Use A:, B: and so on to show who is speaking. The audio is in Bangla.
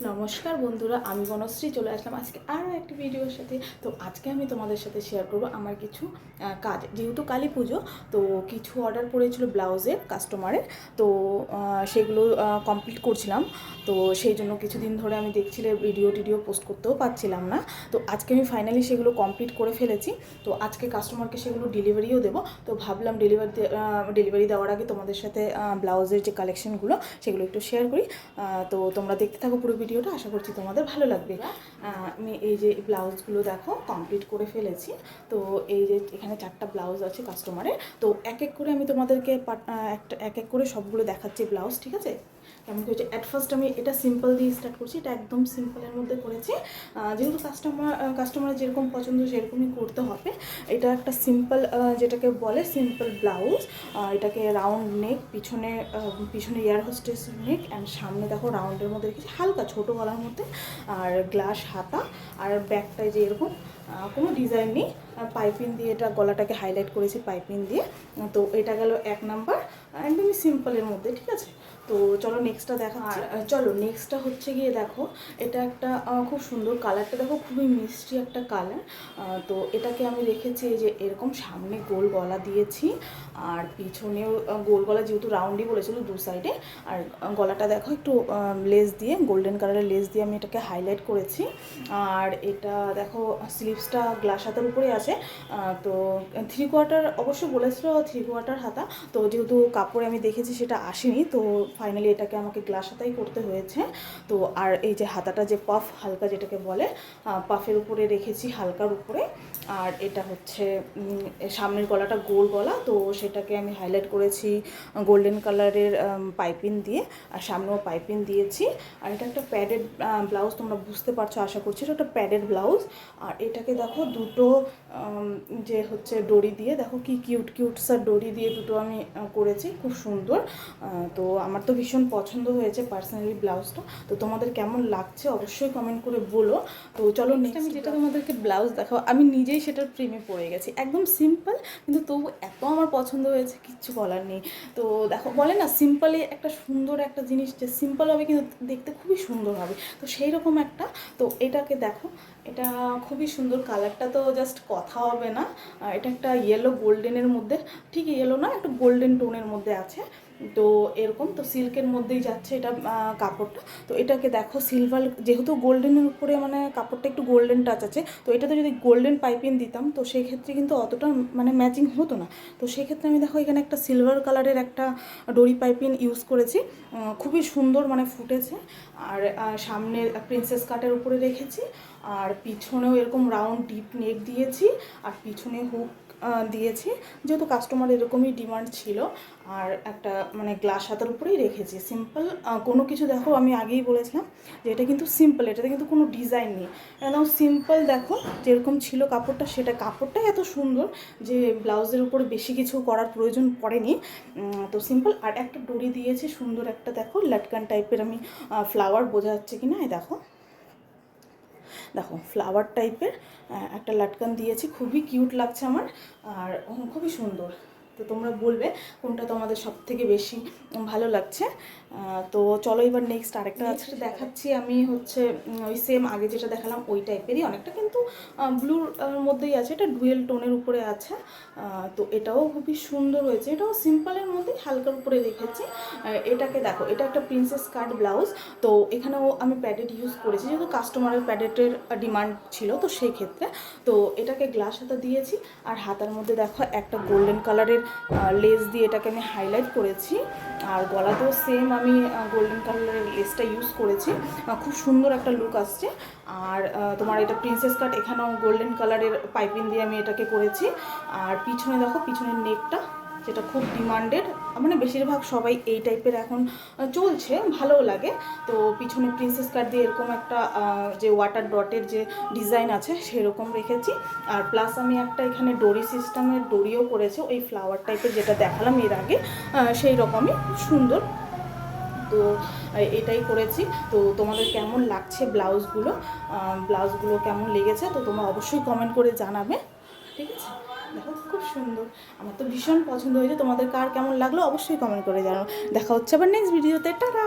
A: নমস্কার বন্ধুরা, আমি বনশ্রী চলে আসলাম আজকে আরও একটি ভিডিওর সাথে। তো আজকে আমি তোমাদের সাথে শেয়ার করব আমার কিছু কাজ। যেহেতু কালী পুজো, তো কিছু অর্ডার পড়েছিল ব্লাউজের কাস্টমারের, তো সেগুলো কমপ্লিট করছিলাম। তো সেই জন্য কিছুদিন ধরে আমি দেখছিলে ভিডিও পোস্ট করতেও পারছিলাম না। তো আজকে আমি ফাইনালি সেগুলো কমপ্লিট করে ফেলেছি। তো আজকে কাস্টমারকে সেগুলো ডেলিভারিও দেবো। তো ভাবলাম ডেলিভারি দেওয়ার আগে তোমাদের সাথে ব্লাউজের যে কালেকশনগুলো সেগুলো একটু শেয়ার করি। তো তোমরা দেখতে থাকো পুরো ভিডিওটা, আশা করছি তোমাদের ভালো লাগবে। আমি এই যে ব্লাউজগুলো দেখো কমপ্লিট করে ফেলেছি। তো এই যে এখানে 4টা ব্লাউজ আছে কাস্টমারের। তো এক এক করে আমি তোমাদেরকে এক এক করে সবগুলো দেখাচ্ছি ব্লাউজ, ঠিক আছে? কেমন করেছে অ্যাট ফার্স্ট আমি এটা সিম্পল দিয়ে স্টার্ট করছি। এটা একদম সিম্পলের মধ্যে করেছি, যেহেতু কাস্টমারের যেরকম পছন্দ সেরকমই করতে হবে। এটা একটা সিম্পল, যেটাকে বলে সিম্পল ব্লাউজ। এটাকে রাউন্ড নেক, পিছনে এয়ার হোস্টেস নেক, অ্যান্ড সামনে দেখো রাউন্ডের মধ্যে রেখেছি হালকা ছোটো গলার মধ্যে, আর গ্লাস হাতা, আর ব্যাকটায় যে এরকম কোনো ডিজাইন নেই, পাইপিং দিয়ে এটা গলাটাকে হাইলাইট করেছি পাইপিং দিয়ে। তো এটা গেল 1 নাম্বার, একদমই সিম্পলের মধ্যে, ঠিক আছে? তো চলো নেক্সটটা দেখা। আর চলো নেক্সটটা হচ্ছে গিয়ে দেখো, এটা একটা খুব সুন্দর কালারটা, দেখো খুবই মিষ্টি একটা কালার। তো এটাকে আমি রেখেছি যে এরকম সামনে গোল গলা দিয়েছি, আর পিছনেও গোল গলা, যেহেতু রাউন্ডই বলেছিল দু সাইডে। আর গলাটা দেখো একটু লেস দিয়ে, গোল্ডেন কালারের লেস দিয়ে আমি এটাকে হাইলাইট করেছি। আর এটা দেখো স্লিভসটা গ্লাস হাতার উপরে আছে। তো 3/4 অবশ্যই বলেছিল 3/4 হাতা। তো যেহেতু কাপড়ে আমি দেখেছি সেটা আসেনি, তো ফাইনালি এটাকে আমাকে গ্লাস হাতাই করতে হয়েছে। তো আর এই যে হাতাটা যে পাফ হালকা যেটাকে বলে, পাফের উপরে রেখেছি হালকার উপরে। আর এটা হচ্ছে সামনের গলাটা গোল গলা, তো সেটাকে আমি হাইলাইট করেছি গোল্ডেন কালারের পাইপিং দিয়ে, আর সামনেও পাইপিং দিয়েছি। আর এটা একটা প্যাডেড ব্লাউজ, তোমরা বুঝতে পারছো আশা করছি, এটা একটা প্যাডেড ব্লাউজ। আর এটাকে দেখো দুটো যে হচ্ছে ডরি দিয়ে, দেখো কি কিউট ডরি দিয়ে দুটো আমি করেছি, খুব সুন্দর। তো আমার তো ভীষণ পছন্দ হয়েছে পার্সোনালি ব্লাউজটা। তো তোমাদের কেমন লাগছে অবশ্যই কমেন্ট করে বলো। তো চলো নেক্সট আমি যেটা তোমাদেরকে ব্লাউজ দেখাও, আমি নিজেই সেটার প্রেমে পড়ে গেছি। একদম সিম্পল, কিন্তু তবু এত আমার পছন্দ হয়েছে, কিচ্ছু বলার নেই। তো দেখো বলে না, সিম্পলে একটা সুন্দর একটা জিনিস, যে সিম্পল হবে কিন্তু দেখতে খুবই সুন্দর হবে, তো সেই রকম একটা। তো এটাকে দেখো, এটা খুবই সুন্দর, কালারটা তো জাস্ট কথা হবে না। এটা একটা ইয়েলো গোল্ডেনের মধ্যে, ঠিক ইয়েলো না, একটু গোল্ডেন টোনের মধ্যে আছে। তো এরকম তো সিল্কের মধ্যেই যাচ্ছে এটা কাপড়টা। তো এটাকে দেখো সিলভার, যেহেতু গোল্ডেনের উপরে মানে কাপড়টা একটু গোল্ডেন টাচ আছে, তো এটাতে যদি গোল্ডেন পাইপিং দিতাম তো সেই ক্ষেত্রে কিন্তু অতটা মানে ম্যাচিং হতো না। তো সেক্ষেত্রে আমি দেখো এখানে একটা সিলভার কালারের একটা ডরি পাইপিং ইউজ করেছি, খুবই সুন্দর মানে ফুটেছে। আর সামনে প্রিন্সেস কাটের উপরে রেখেছি, আর পিছনেও এরকম রাউন্ড ডিপ নেক দিয়েছি, আর পিছনে হুক দিয়েছি, যেহেতু কাস্টমার এরকমই ডিমান্ড ছিল। আর একটা মানে গ্লাস হাতার উপরেই রেখেছি সিম্পল কোনো কিছু। দেখো আমি আগেই বলেছিলাম যে এটা কিন্তু সিম্পল, এটাতে কিন্তু কোনো ডিজাইন নেই, একদম সিম্পল। দেখো যেরকম ছিল কাপড়টা, সেটা কাপড়টাই এত সুন্দর যে ব্লাউজের উপরে বেশি কিছু করার প্রয়োজন পড়েনি। তো সিম্পল। আর একটা ডরি দিয়েছি সুন্দর একটা, দেখো লাটকান টাইপের, আমি ফ্লাওয়ার বোঝা যাচ্ছে কি না, দেখো দেখো ফ্লাওয়ার টাইপের একটা লাটকান দিয়েছি, খুবই কিউট লাগছে আমার, আর খুবই সুন্দর। তো তোমরা বলবে কোনটা তোমাদের সব থেকে বেশি ভালো লাগছে। তো চলো এবার নেক্সট আরেকটা আছে দেখাচ্ছি আমি, হচ্ছে ওই সেম আগে যেটা দেখালাম ওই টাইপেরই, অনেকটা কিন্তু ব্লুর মধ্যেই আছে, এটা ডুয়েল টোনের উপরে আছে। তো এটাও খুবই সুন্দর হয়েছে, এটাও সিম্পলের মধ্যেই হালকার উপরে রেখেছি। এটাকে দেখো, এটা একটা প্রিন্সেস কাট ব্লাউজ। তো এখানেও আমি প্যাডেড ইউজ করেছি, যেহেতু কাস্টমারের প্যাডেটের ডিমান্ড ছিল, তো সেই ক্ষেত্রে তো এটাকে গ্লাস হাতা দিয়েছি। আর হাতার মধ্যে দেখো একটা গোল্ডেন কালারের লেস দিয়ে এটাকে আমি হাইলাইট করেছি। আর গলাতেও সেম আমি গোল্ডেন কালারের লেসটা ইউজ করেছি, খুব সুন্দর একটা লুক আসছে। আর তোমার এটা প্রিন্সেস কাট, এখানেও গোল্ডেন কালারের পাইপিং দিয়ে আমি এটাকে করেছি। আর পিছনে দেখো, পিছনের নেকটা যেটা খুব ডিমান্ডেড, মানে বেশিরভাগ সবাই এই টাইপের এখন চলছে, ভালোও লাগে। তো পিছনে প্রিন্সেস কাট দিয়ে এরকম একটা যে ওয়াটার ডটের যে ডিজাইন আছে সেরকম রেখেছি। আর প্লাস আমি একটা এখানে ডরি সিস্টেমের ডরিও করেছি, ওই ফ্লাওয়ার টাইপের যেটা দেখালাম এর আগে, সেই রকমই সুন্দর। তো এটাই করেছি। তো তোমাদের কেমন লাগছে ব্লাউজগুলো কেমন লেগেছে, তো তোমরা অবশ্যই কমেন্ট করে জানাবে, ঠিক আছে? দেখো খুব সুন্দর, আমার তো ভীষণ পছন্দ হয়েছে। তোমাদের কার কেমন লাগলো অবশ্যই কমেন্ট করে জানাও। দেখা হচ্ছে আবার নেক্সট ভিডিওতে, টাটা।